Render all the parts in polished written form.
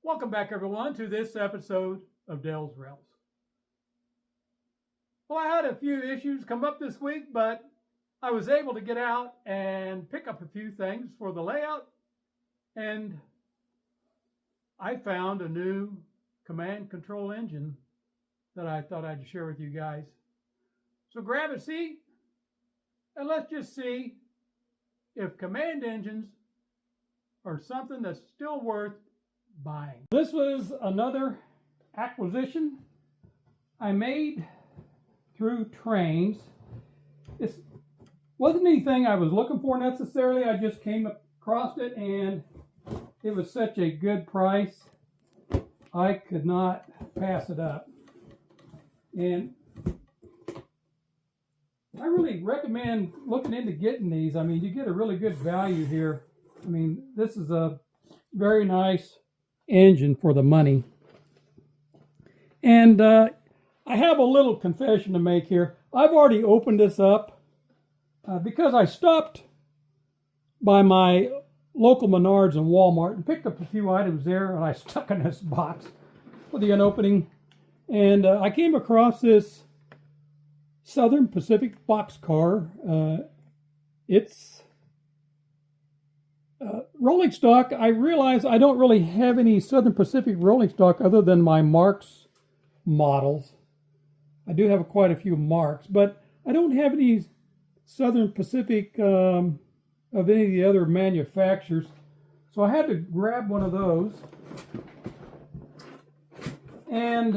Welcome back, everyone, to this episode of Dale's Rails. Well, I had a few issues come up this week, but I was able to get out and pick up a few things for the layout, and I found a new command control engine that I thought I'd share with you guys. So grab a seat, and let's just see if command engines are something that's still worth buying. This was another acquisition I made through trains. It wasn't anything I was looking for necessarily. I just came across it and it was such a good price. I could not pass it up. And I really recommend looking into getting these. I mean, you get a really good value here. I mean, this is a very nice engine for the money. And I have a little confession to make here. I've already opened this up because I stopped by my local Menards and Walmart and picked up a few items there, and I stuck in this box with the opening. And I came across this Southern Pacific boxcar. It's rolling stock. I realize I don't really have any Southern Pacific rolling stock other than my Marks models. I do have quite a few Marks, but I don't have any Southern Pacific of any of the other manufacturers. So I had to grab one of those. And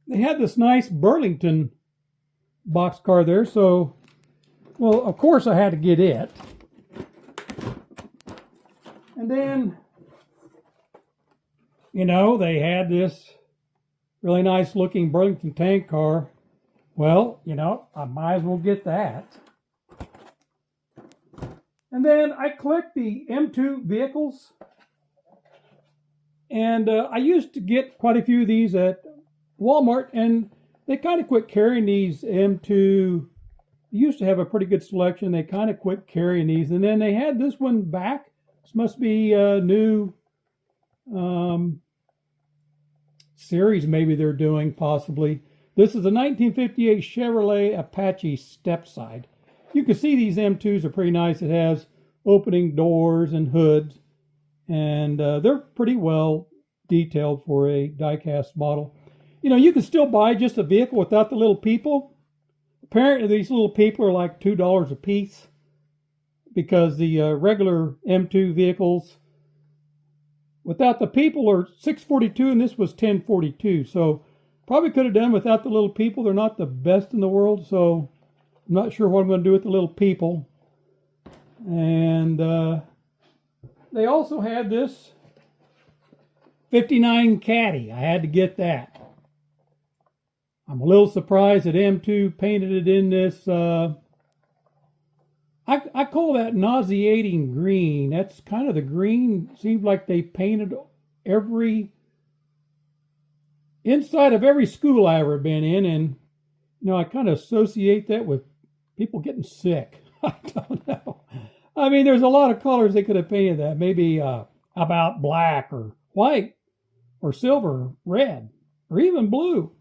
they had this nice Burlington boxcar there. So, well, of course I had to get it. And then, you know, they had this really nice looking Burlington tank car. Well, you know, I might as well get that. And then I clicked the M2 vehicles. And I used to get quite a few of these at Walmart, and they kind of quit carrying these M2. They used to have a pretty good selection. They kind of quit carrying these. And then they had this one back. This must be a new series maybe they're doing, possibly. This is a 1958 Chevrolet Apache step-side. You can see these M2s are pretty nice. It has opening doors and hoods, and they're pretty well detailed for a die-cast model. You know, you can still buy just a vehicle without the little people. Apparently, these little people are like $2 a piece, because the regular M2 vehicles without the people are $642, and this was $1042. So probably could have done without the little people. They're not the best in the world, so I'm not sure what I'm going to do with the little people. And they also had this 59 Caddy. I had to get that. I'm a little surprised that M2 painted it in this I call that nauseating green. That's kind of the green. Seems like they painted every inside of every school I ever been in, and you know, I kind of associate that with people getting sick. I don't know. I mean, there's a lot of colors they could have painted that. Maybe about black or white or silver, red, or even blue.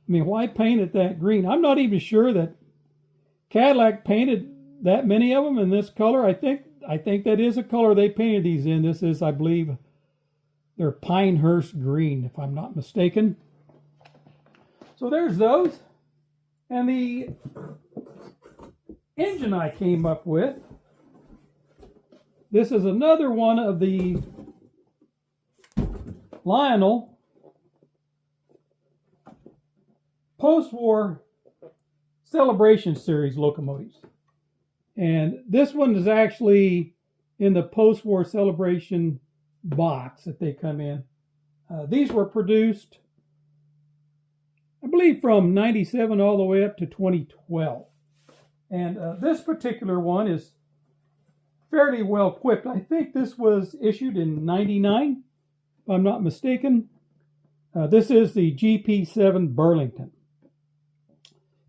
I mean, why paint it that green? I'm not even sure that Cadillac painted that many of them in this color. I think that is a color they painted these in. This is, I believe, their Pinehurst green, if I'm not mistaken. So there's those. And the engine I came up with. This is another one of the Lionel Postwar Celebration series locomotives. And this one is actually in the Postwar Celebration box that they come in. These were produced, I believe, from 97 all the way up to 2012. And this particular one is fairly well equipped. I think this was issued in 99, if I'm not mistaken. This is the GP7 Burlington.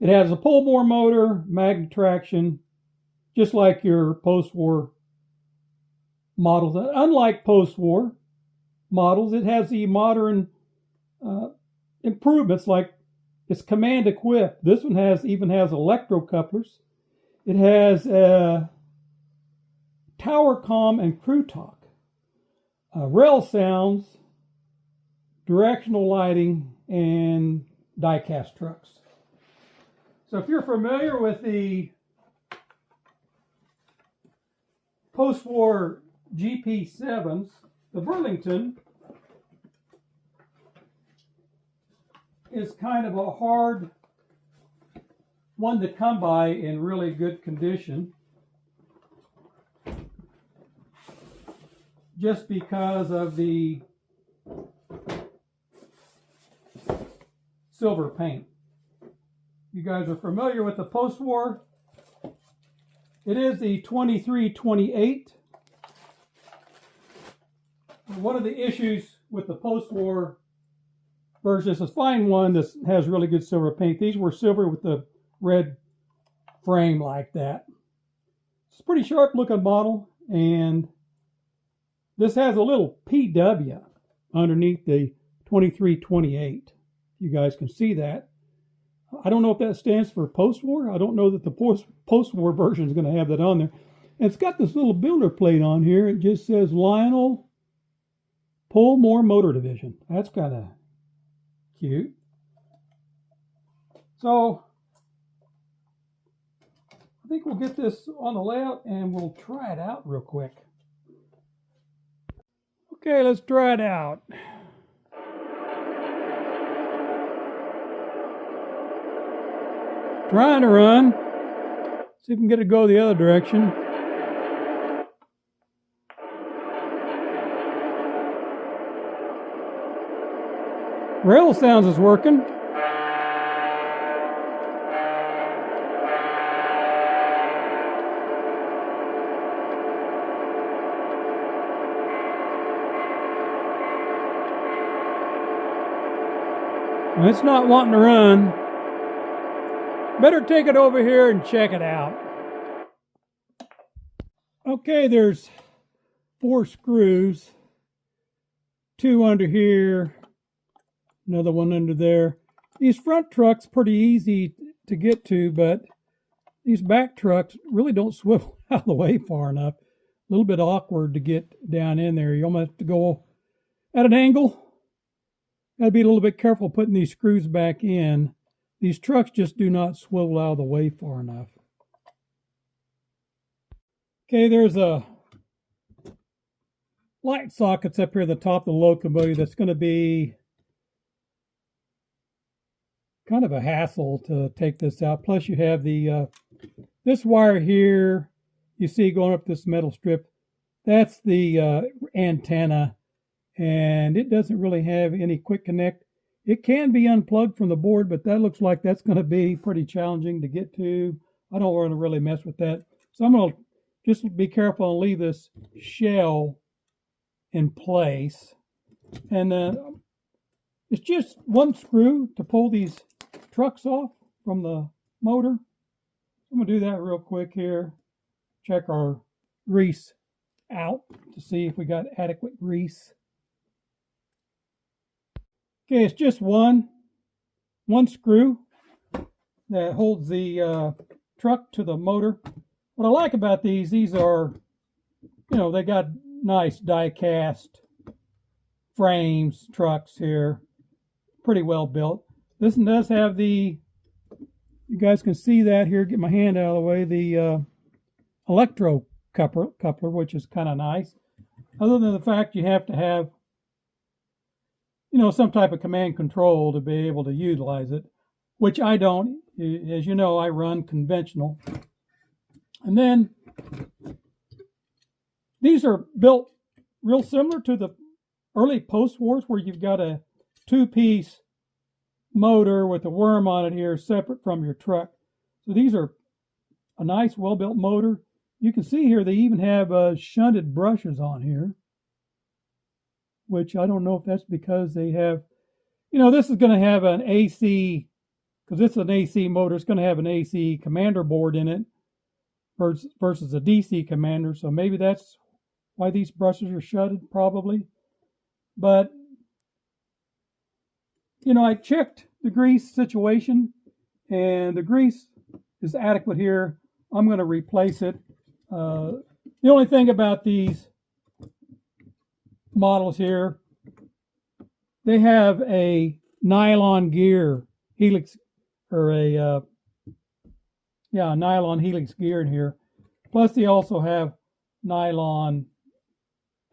It has a pole bore motor, magnet traction, just like your post-war models. Unlike post-war, models. It has the modern improvements, like it's command equipped. This one even has electro couplers. It has tower comm and crew talk, Railsounds, directional lighting, and die-cast trucks. So if you're familiar with the post-war GP7s, the Burlington is kind of a hard one to come by in really good condition, just because of the silver paint. You guys are familiar with the post-war. It is the 2328. One of the issues with the post-war version is a fine one that has really good silver paint. These were silver with the red frame like that. It's a pretty sharp looking model, and this has a little PW underneath the 2328. You guys can see that. I don't know if that stands for post-war. I don't know that the post-war version is going to have that on there. And it's got this little builder plate on here. It just says Lionel Postwar Motor Division. That's kind of cute. So I think we'll get this on the layout and we'll try it out real quick. Okay, let's try it out. Trying to run. See if we can get it to go the other direction. Railsounds is working. It's not wanting to run. Better take it over here and check it out. Okay, there's 4 screws. 2 under here. Another one under there. These front trucks pretty easy to get to, but these back trucks really don't swivel out of the way far enough. A little bit awkward to get down in there. You almost have to go at an angle. Got to be a little bit careful putting these screws back in. These trucks just do not swivel out of the way far enough. Okay, there's a light sockets up here at the top of the locomotive that's going to be kind of a hassle to take this out. Plus you have the this wire here you see going up this metal strip. That's the antenna, and it doesn't really have any quick connect. It can be unplugged from the board, but that looks like that's going to be pretty challenging to get to. I don't want to really mess with that. So I'm going to just be careful and leave this shell in place. And it's just 1 screw to pull these trucks off from the motor. I'm going to do that real quick here. Check our grease out to see if we got adequate grease. Okay, it's just one screw that holds the truck to the motor. What I like about these are, they got nice die-cast frames, trucks here, pretty well built. This one does have you guys can see that here, get my hand out of the way, the electro coupler, which is kind of nice. Other than the fact you have to have some type of command control to be able to utilize it, which I don't. As you know, I run conventional. And then these are built real similar to the early post-wars, where you've got a 2-piece motor with a worm on it here separate from your truck. So these are a nice, well-built motor. You can see here they even have shunted brushes on here, which I don't know if that's because they have, this is going to have an AC, because it's an AC motor, it's going to have an AC commander board in it versus a DC commander. So maybe that's why these brushes are shutted, probably. But, you know, I checked the grease situation, and the grease is adequate here. I'm going to replace it. The only thing about these models here, they have a nylon gear helix, or a nylon helix gear in here. Plus they also have nylon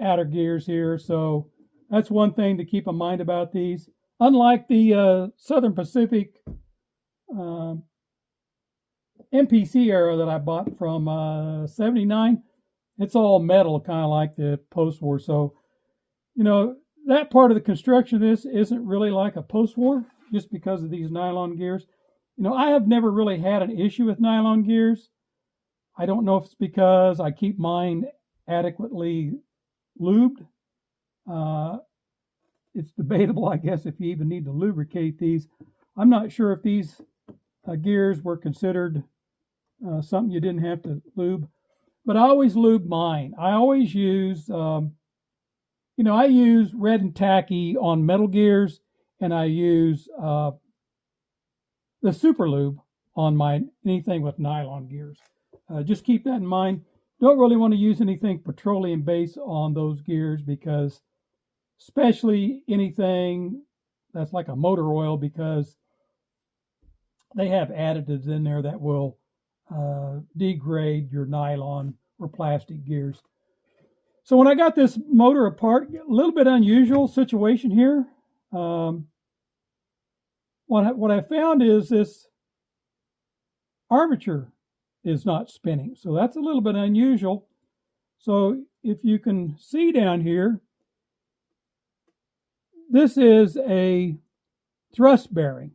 outer gears here, so that's one thing to keep in mind about these. Unlike the Southern Pacific MPC era that I bought from 79, it's all metal, kind of like the post-war. So, you know, that part of the construction of this isn't really like a post-war, just because of these nylon gears. You know, I have never really had an issue with nylon gears. I don't know if it's because I keep mine adequately lubed. It's debatable, I guess, if you even need to lubricate these. I'm not sure if these gears were considered something you didn't have to lube, but I always lube mine. I always use, I use red and tacky on metal gears, and I use the super lube on anything with nylon gears. Just keep that in mind. Don't really want to use anything petroleum based on those gears, because especially anything that's like a motor oil, because they have additives in there that will degrade your nylon or plastic gears. So when I got this motor apart, a little bit unusual situation here. What I found is this armature is not spinning. So that's a little bit unusual. So if you can see down here, this is a thrust bearing,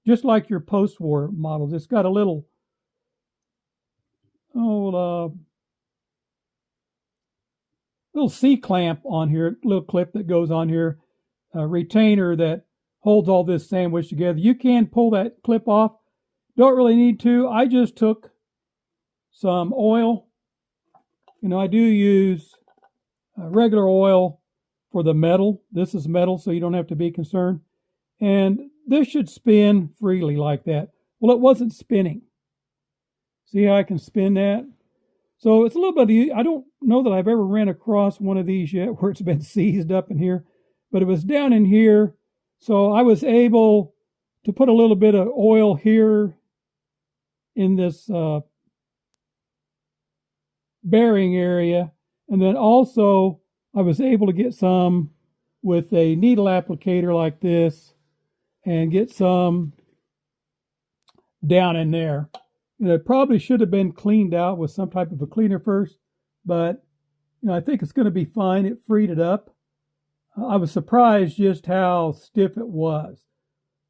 just like your post-war models. It's got a little little C-clamp on here, little clip that goes on here, a retainer that holds all this sandwich together. You can pull that clip off. Don't really need to. I just took some oil. You know, I do use regular oil for the metal. This is metal, so you don't have to be concerned. And this should spin freely like that. Well, it wasn't spinning. See how I can spin that? So it's a little bit, I don't know that I've ever ran across one of these yet where it's been seized up in here, but it was down in here. So I was able to put a little bit of oil here in this bearing area. And then also I was able to get some with a needle applicator like this and get some down in there. And it probably should have been cleaned out with some type of a cleaner first, but I think it's going to be fine. It freed it up. I was surprised just how stiff it was.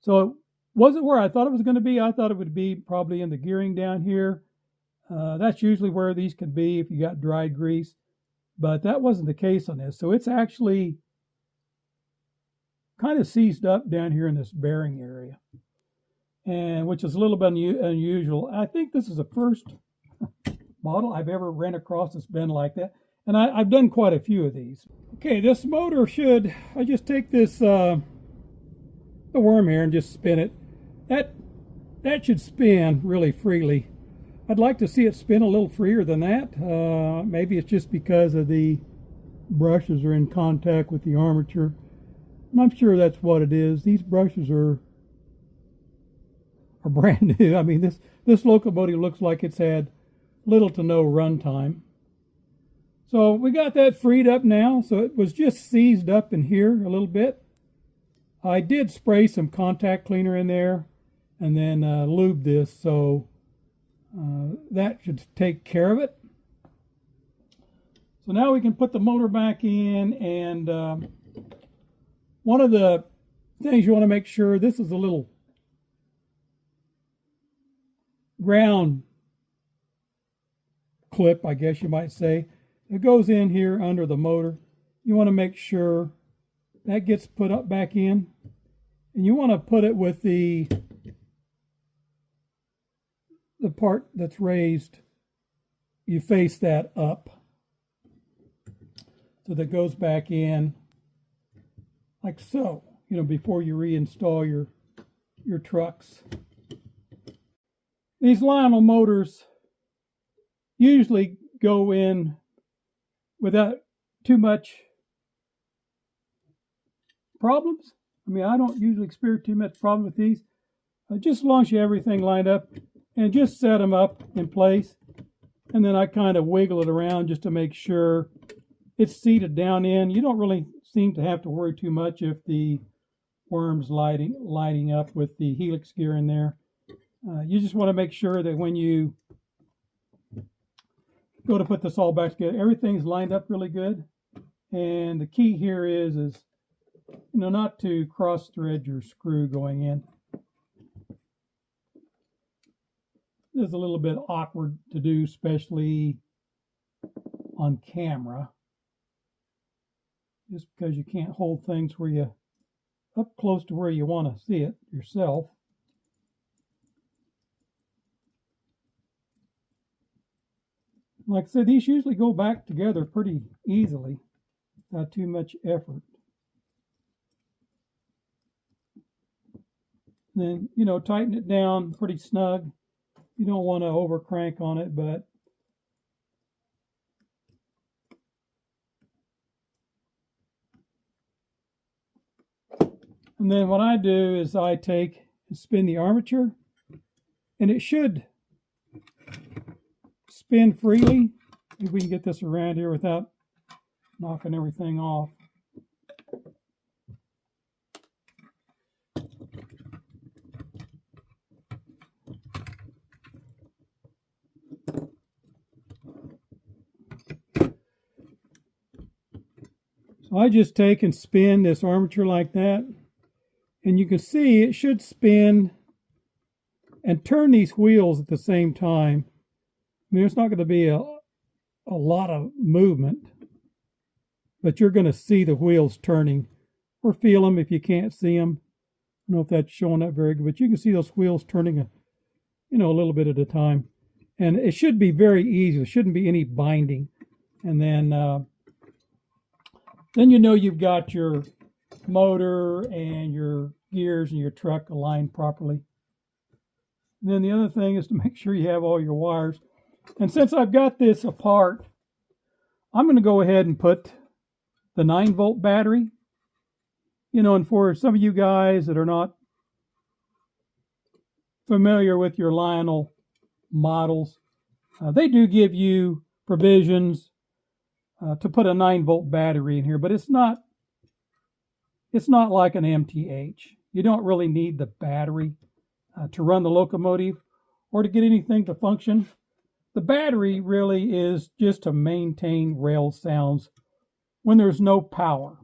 So it wasn't where I thought it was going to be. I thought it would be probably in the gearing down here. That's usually where these can be if you got dry grease, but that wasn't the case on this. So it's actually kind of seized up down here in this bearing area, and which is a little bit unusual. I think this is the first model I've ever ran across that's been like that, and I've done quite a few of these. Okay, this motor should, I just take this the worm here and just spin it. That should spin really freely. I'd like to see it spin a little freer than that. Maybe it's just because of the brushes are in contact with the armature. And I'm sure that's what it is. These brushes are brand new. I mean, this locomotive looks like it's had little to no run time. So we got that freed up now. So it was just seized up in here a little bit. I did spray some contact cleaner in there and then lube this, so that should take care of it. So now we can put the motor back in, and one of the things you want to make sure, this is a little ground clip, I guess you might say. It goes in here under the motor. You want to make sure that gets put up back in, and you want to put it with the part that's raised. You face that up so that goes back in, like so, before you reinstall your trucks. These Lionel motors usually go in without too much problems. I mean, I don't usually experience too much problem with these. Just as long as you have everything lined up and just set them up in place. And then I kind of wiggle it around just to make sure it's seated down in. You don't really seem to have to worry too much if the worm's lighting up with the helix gear in there. You just want to make sure that when you go to put this all back together, everything's lined up really good. And the key here is not to cross thread your screw going in. It's a little bit awkward to do, especially on camera, just because you can't hold things where you up close to where you want to see it yourself. Like I said, these usually go back together pretty easily, not too much effort. Then, tighten it down pretty snug. You don't want to over crank on it, but and then what I do is I take and spin the armature, and it should spin freely. If we can get this around here without knocking everything off. So I just take and spin this armature like that, and you can see it should spin and turn these wheels at the same time. I mean, there's not going to be a lot of movement, but you're going to see the wheels turning, or feel them if you can't see them. I don't know if that's showing up very good, but you can see those wheels turning a little bit at a time. And it should be very easy. There shouldn't be any binding. And then you've got your motor and your gears and your truck aligned properly. And then the other thing is to make sure you have all your wires. And since I've got this apart, I'm going to go ahead and put the 9-volt battery. And for some of you guys that are not familiar with your Lionel models, they do give you provisions to put a 9-volt battery in here, but it's not like an MTH. You don't really need the battery to run the locomotive or to get anything to function. The battery really is just to maintain Railsounds when there's no power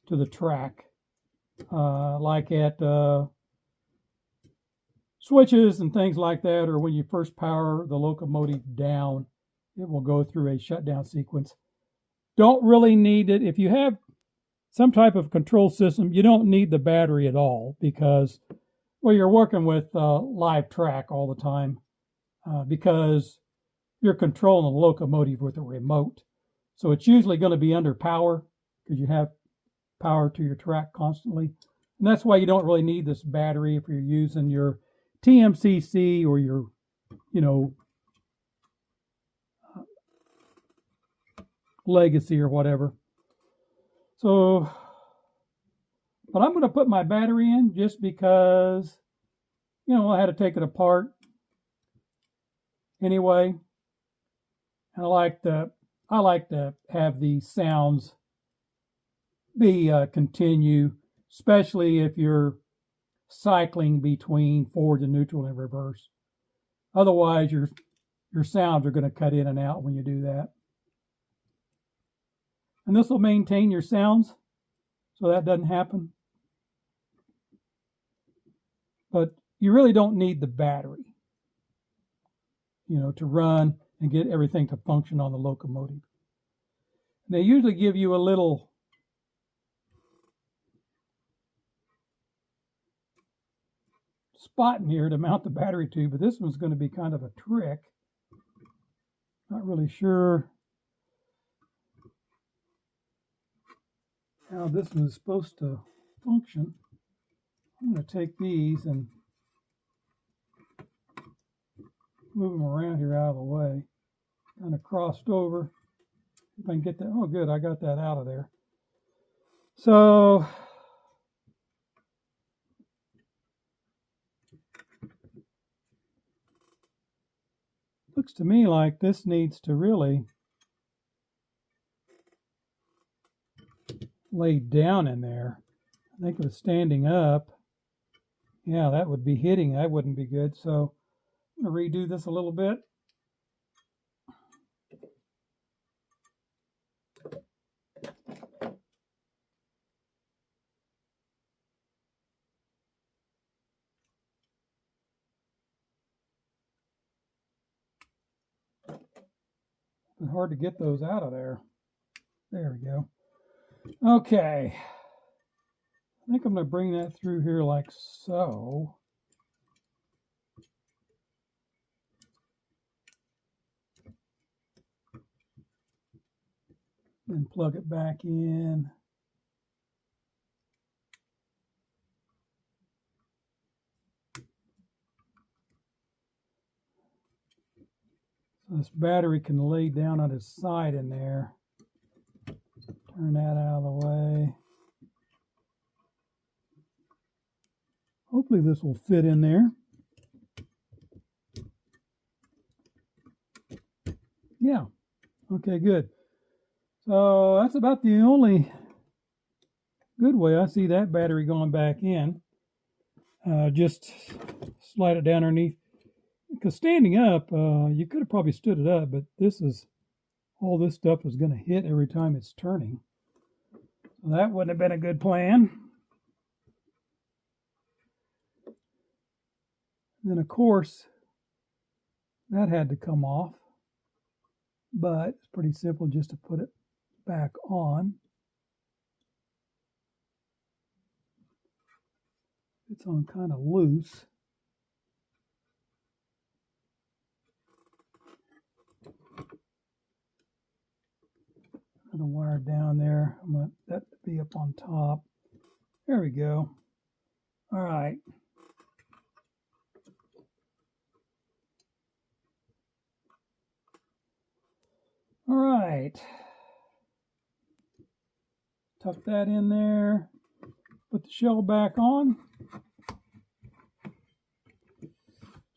to the track, like at switches and things like that, or when you first power the locomotive down, it will go through a shutdown sequence. Don't really need it. If you have some type of control system, you don't need the battery at all, because, well, you're working with live track all the time, because you're controlling the locomotive with a remote. So it's usually going to be under power, because you have power to your track constantly. And that's why you don't really need this battery if you're using your TMCC or your, Legacy or whatever. So, but I'm going to put my battery in just because, I had to take it apart anyway. And I like to have these sounds be continue, especially if you're cycling between forward and neutral and reverse. Otherwise, your sounds are going to cut in and out when you do that. And this will maintain your sounds so that doesn't happen. But you really don't need the battery, to run and get everything to function on the locomotive. They usually give you a little spot in here to mount the battery to, but this one's going to be kind of a trick. Not really sure. how this was supposed to function. I'm going to take these and move them around here out of the way. Kind of crossed over. If I can get that. Oh, good. I got that out of there. So looks to me like this needs to really lay down in there. I think if it's standing up, yeah, that would be hitting. That wouldn't be good. So I'm going to redo this a little bit. It's hard to get those out of there. There we go. Okay. I think I'm going to bring that through here like so. And plug it back in. So this battery can lay down on its side in there. Turn that out of the way. Hopefully this will fit in there. Yeah. Okay, good. So that's about the only good way I see that battery going back in. Just slide it down underneath. Because standing up, you could have probably stood it up, but all this stuff is going to hit every time it's turning. So that wouldn't have been a good plan. And then, of course, that had to come off. But it's pretty simple just to put it back on. It's on kind of loose. Got a wire down there. I want that to be up on top. There we go. All right. All right. Tuck that in there. Put the shell back on.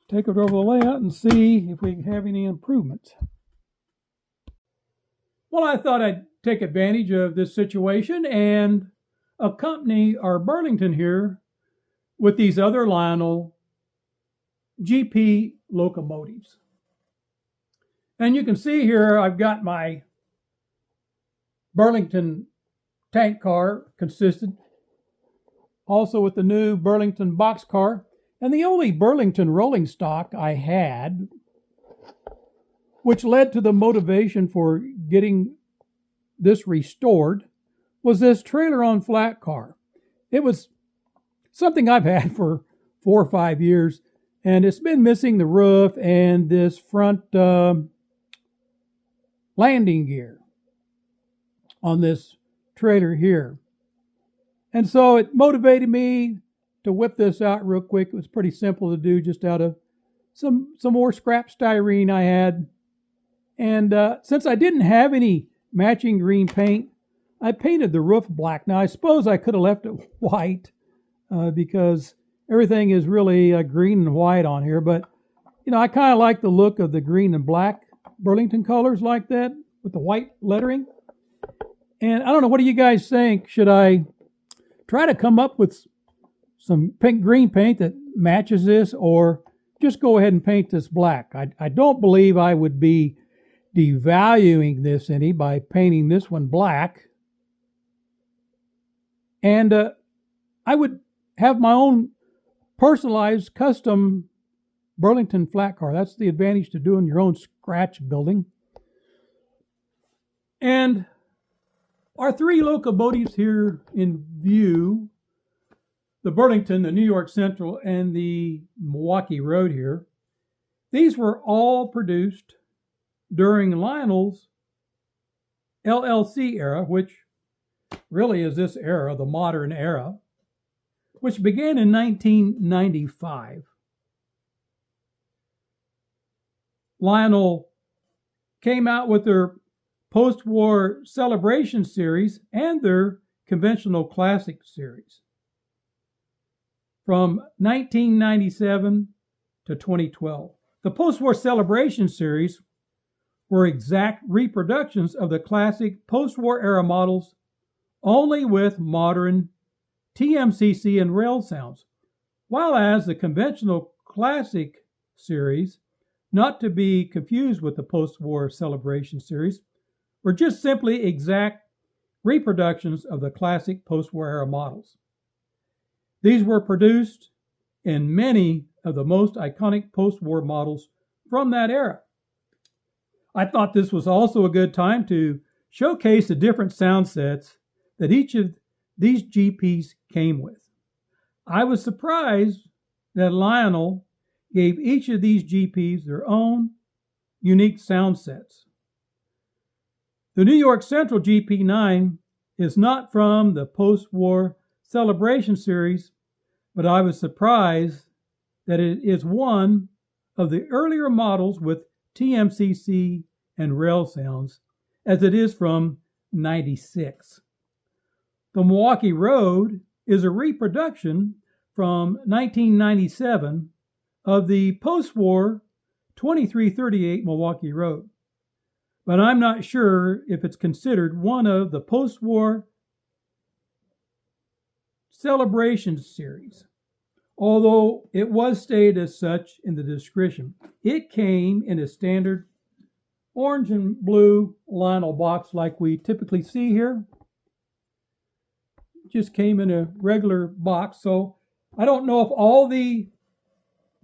Take it over the layout and see if we have any improvements. Well, I thought I'd take advantage of this situation and accompany our Burlington here with these other Lionel GP locomotives. And you can see here I've got my Burlington tank car consistent, also with the new Burlington box car, and the only Burlington rolling stock I had, which led to the motivation for getting this restored, was this trailer on flat car. It was something I've had for 4 or 5 years, and it's been missing the roof and this front landing gear on this trailer here. And so it motivated me to whip this out real quick. It was pretty simple to do, just out of some more scrap styrene I had. And since I didn't have any matching green paint, I painted the roof black. Now, I suppose I could have left it white because everything is really green and white on here. But, I kind of like the look of the green and black Burlington colors like that with the white lettering. And I don't know, what do you guys think? Should I try to come up with some green paint that matches this, or just go ahead and paint this black? I don't believe I would be devaluing this any by painting this one black. And I would have my own personalized custom Burlington flat car. That's the advantage to doing your own scratch building. And our 3 locomotives here in view, the Burlington, the New York Central, and the Milwaukee Road here, these were all produced during Lionel's LLC era, which really is this era, the modern era, which began in 1995. Lionel came out with their post-war Celebration series and their conventional classic series. From 1997 to 2012. The post-war Celebration series were exact reproductions of the classic post-war era models, only with modern TMCC and Railsounds, while as the conventional classic series, not to be confused with the post-war Celebration series, were just simply exact reproductions of the classic post-war era models. These were produced in many of the most iconic post-war models from that era. I thought this was also a good time to showcase the different sound sets that each of these GPs came with. I was surprised that Lionel gave each of these GPs their own unique sound sets. The New York Central GP9 is not from the post-war Celebration series, but I was surprised that it is one of the earlier models with TMCC and Railsounds, as it is from '96. The Milwaukee Road is a reproduction from 1997 of the post-war 2338 Milwaukee Road, but I'm not sure if it's considered one of the post-war Celebration series, although it was stated as such in the description. It came in a standard orange and blue Lionel box like we typically see here. It just came in a regular box, so I don't know if all the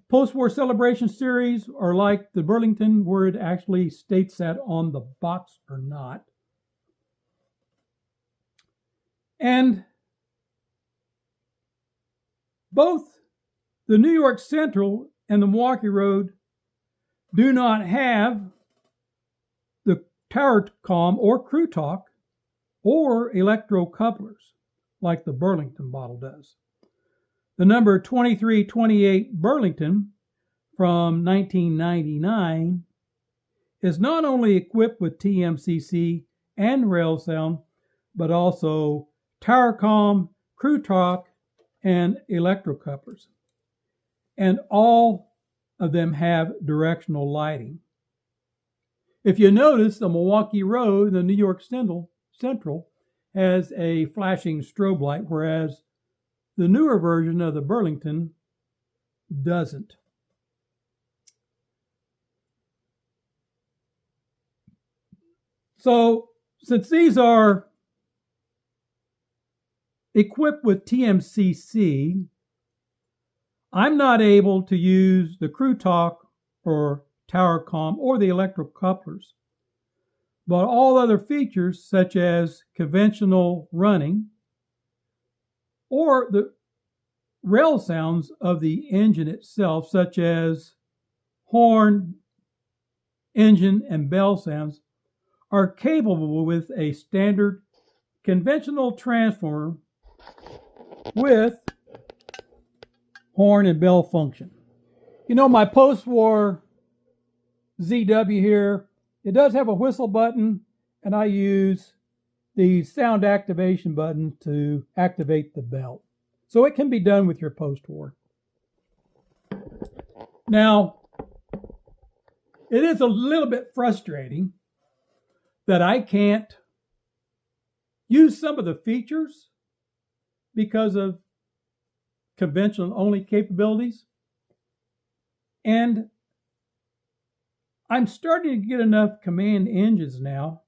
post-war Celebration series are like the Burlington, where it actually states that on the box or not. And both the New York Central and the Milwaukee Road do not have the tower comm or crew talk or electro couplers like the Burlington model does. The number 2328 Burlington from 1999 is not only equipped with TMCC and Railsound, but also tower comm, crew talk, and electrocouplers. And all of them have directional lighting. If you notice, the Milwaukee Road and the New York Central has a flashing strobe light, whereas the newer version of the Burlington doesn't. So, since these are equipped with TMCC, I'm not able to use the crew talk or tower comm or the electric couplers, but all other features such as conventional running or the rail sounds of the engine itself, such as horn, engine, and bell sounds, are capable with a standard conventional transformer with horn and bell function. You know, my post-war ZW here, it does have a whistle button, and I use the sound activation button to activate the bell. So it can be done with your post-war. Now, it is a little bit frustrating that I can't use some of the features because of conventional only capabilities. And I'm starting to get enough command engines now.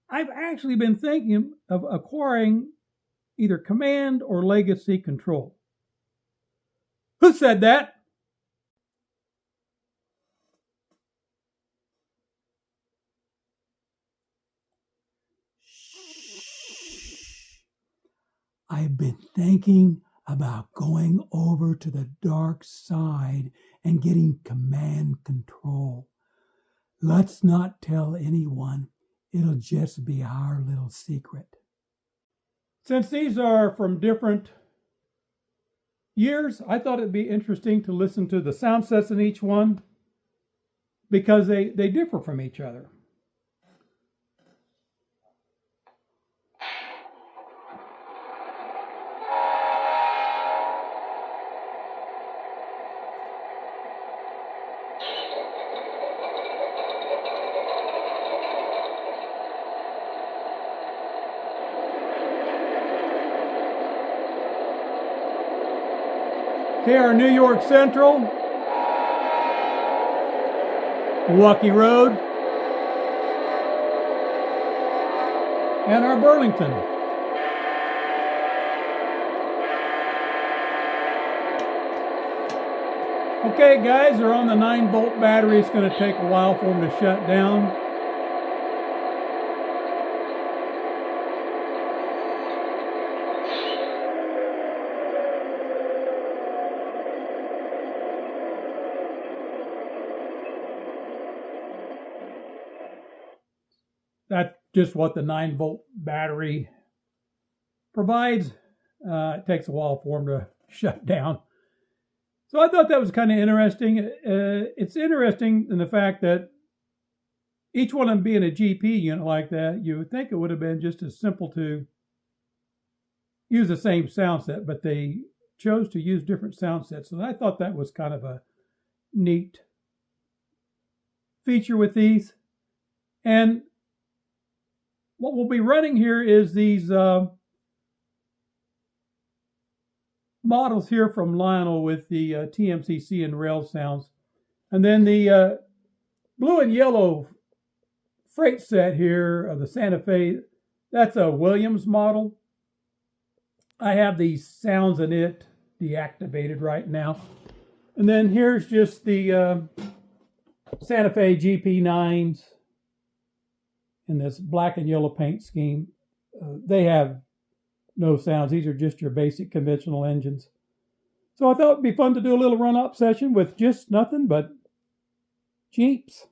I've actually been thinking of acquiring either command or legacy control. Who said that? I've been thinking about going over to the dark side and getting command control. Let's not tell anyone. It'll just be our little secret. Since these are from different years, I thought it'd be interesting to listen to the sound sets in each one because they differ from each other. Okay, our New York Central, Milwaukee Road, and our Burlington. Okay, guys, they're on the 9-volt battery. It's going to take a while for them to shut down. That's just what the 9-volt battery provides. It takes a while for them to shut down. So I thought that was kind of interesting. It's interesting in the fact that each one of them being a GP unit like that, you would think it would have been just as simple to use the same sound set, but they chose to use different sound sets. So I thought that was kind of a neat feature with these. And what we'll be running here is these models here from Lionel with the TMCC and Railsounds. And then the blue and yellow freight set here of the Santa Fe, that's a Williams model. I have these sounds in it deactivated right now. And then here's just the Santa Fe GP9s in this black and yellow paint scheme. They have no sounds. These are just your basic conventional engines. So I thought it'd be fun to do a little run-up session with just nothing but Jeeps.